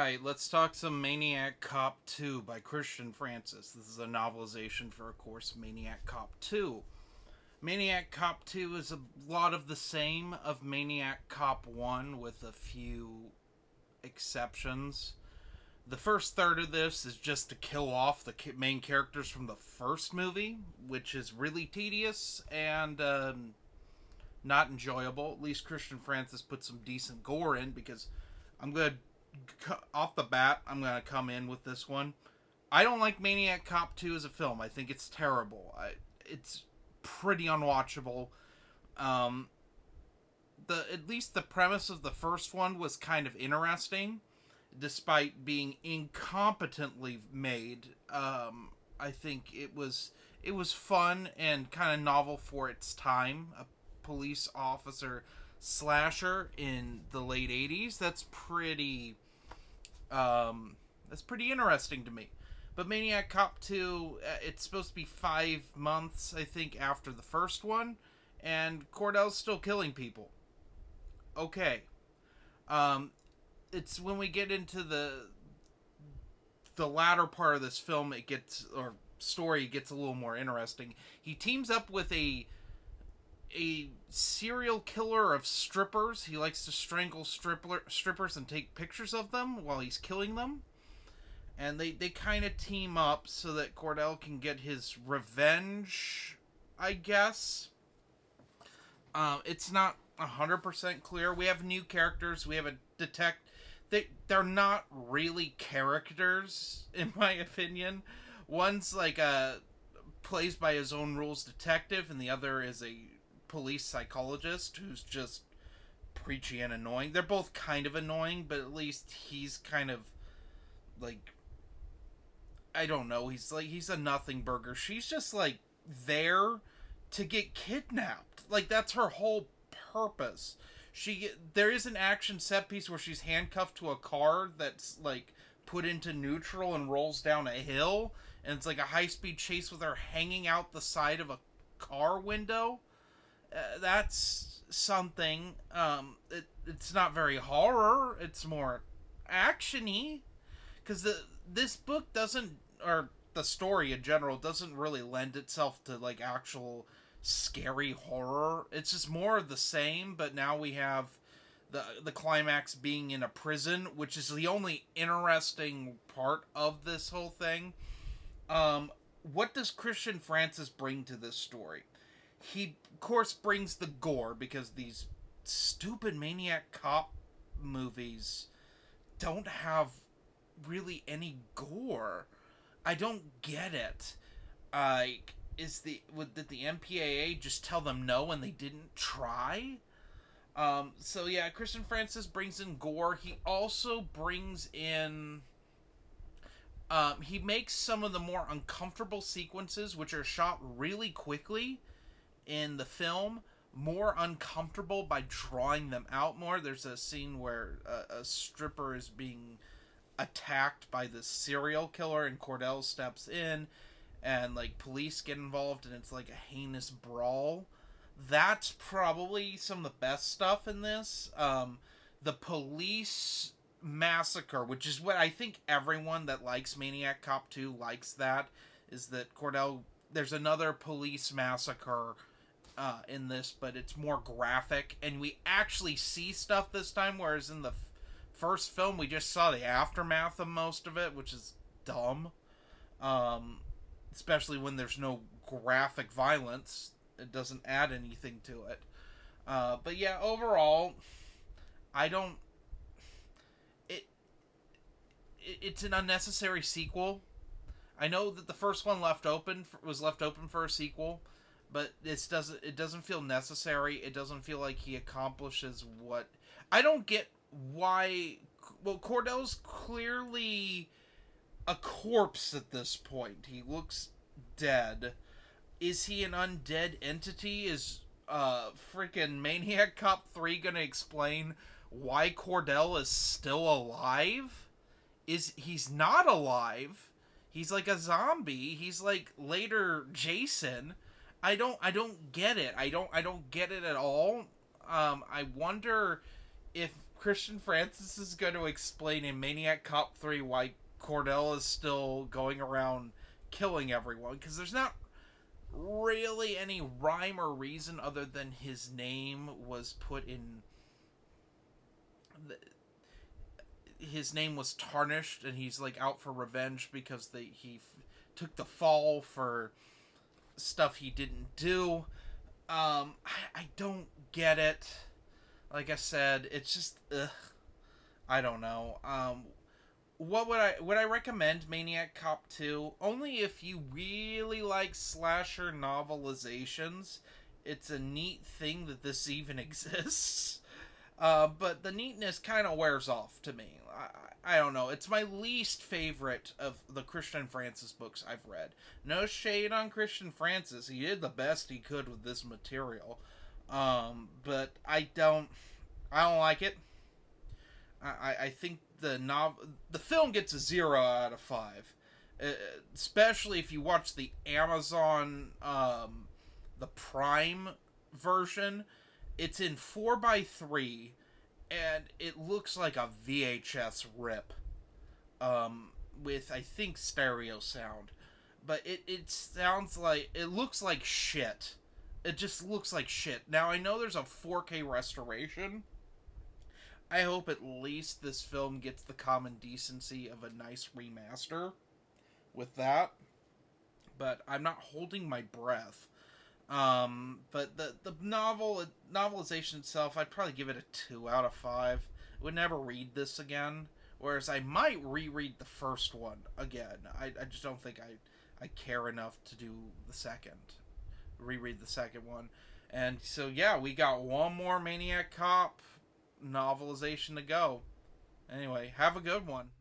Alright, let's talk some Maniac Cop 2 by Christian Francis. This is a novelization for, of course, Maniac Cop 2. Maniac Cop 2 is a lot of the same of Maniac Cop 1 with a few exceptions. The first third of this is just to kill off the main characters from the first movie, which is really tedious and not enjoyable. At least Christian Francis put some decent gore in, because I'm going to off the bat, I'm going to come in with this one. I don't like Maniac Cop 2 as a film. I think it's terrible. It's pretty unwatchable. At least the premise of the first one was kind of interesting, despite being incompetently made. I think it was fun and kind of novel for its time. A police officer slasher in the late 80s. That's pretty interesting to me. But Maniac Cop 2, it's supposed to be 5 months, I think, after the first one, and Cordell's still killing people. Okay. It's when we get into the latter part of this film, story gets a little more interesting. He teams up with a serial killer of strippers. He likes to strangle strippers and take pictures of them while he's killing them. And they kind of team up so that Cordell can get his revenge, I guess. It's not 100% clear. We have new characters. We have a they're not really characters, in my opinion. One's like plays by his own rules detective, and the other is a police psychologist who's just preachy and annoying. They're both kind of annoying, but at least he's kind of like, I don't know, he's a nothing burger. She's just like there to get kidnapped. Like, that's her whole purpose. There is an action set piece where she's handcuffed to a car that's like put into neutral and rolls down a hill, and it's like a high-speed chase with her hanging out the side of a car window. That's something. It's not very horror. It's more actiony, because this book doesn't, or the story in general, doesn't really lend itself to like actual scary horror. It's just more of the same, but now we have the climax being in a prison, which is the only interesting part of this whole thing. What does Christian Francis bring to this story? He, of course, brings the gore, because these stupid Maniac Cop movies don't have really any gore. I don't get it. Did the MPAA just tell them no and they didn't try? So yeah, Christian Francis brings in gore. He also brings in... he makes some of the more uncomfortable sequences, which are shot really quickly in the film, more uncomfortable by drawing them out more. There's a scene where a stripper is being attacked by this serial killer, and Cordell steps in, and like police get involved, and it's like a heinous brawl. That's probably some of the best stuff in this. The police massacre, which is what I think everyone that likes Maniac Cop 2 likes, that is that Cordell, there's another police massacre in this, but it's more graphic, and we actually see stuff this time, whereas in the first film we just saw the aftermath of most of it, which is dumb. Especially when there's no graphic violence. It doesn't add anything to it. But yeah, overall, it's an unnecessary sequel. I know that the first one was left open for a sequel, but it doesn't feel necessary. It doesn't feel like he accomplishes what... I don't get why... Well, Cordell's clearly a corpse at this point. He looks dead. Is he an undead entity? Is freaking Maniac Cop 3 gonna explain why Cordell is still alive? He's not alive. He's like a zombie. He's like later Jason. I don't get it. I don't get it at all. I wonder if Christian Francis is going to explain in Maniac Cop 3 why Cordell is still going around killing everyone, because there's not really any rhyme or reason other than his name was put in. His name was tarnished, and he's like out for revenge because he took the fall for stuff he didn't do. I don't get it. Like I said, it's just ugh. I don't know. What would I recommend Maniac Cop 2? Only if you really like slasher novelizations. It's a neat thing that this even exists. But the neatness kind of wears off to me. I don't know. It's my least favorite of the Christian Francis books I've read. No shade on Christian Francis. He did the best he could with this material. But I don't like it. I think the film gets a 0 out of 5. Especially if you watch the Amazon, the Prime version. It's in 4:3, and it looks like a VHS rip, with, I think, stereo sound. But it sounds like, it looks like shit. It just looks like shit. Now, I know there's a 4K restoration. I hope at least this film gets the common decency of a nice remaster with that. But I'm not holding my breath. But the novelization itself, I'd probably give it a 2 out of 5. I would never read this again. Whereas I might reread the first one again. I just don't think I care enough to do the second. Reread the second one. And so, yeah, we got one more Maniac Cop novelization to go. Anyway, have a good one.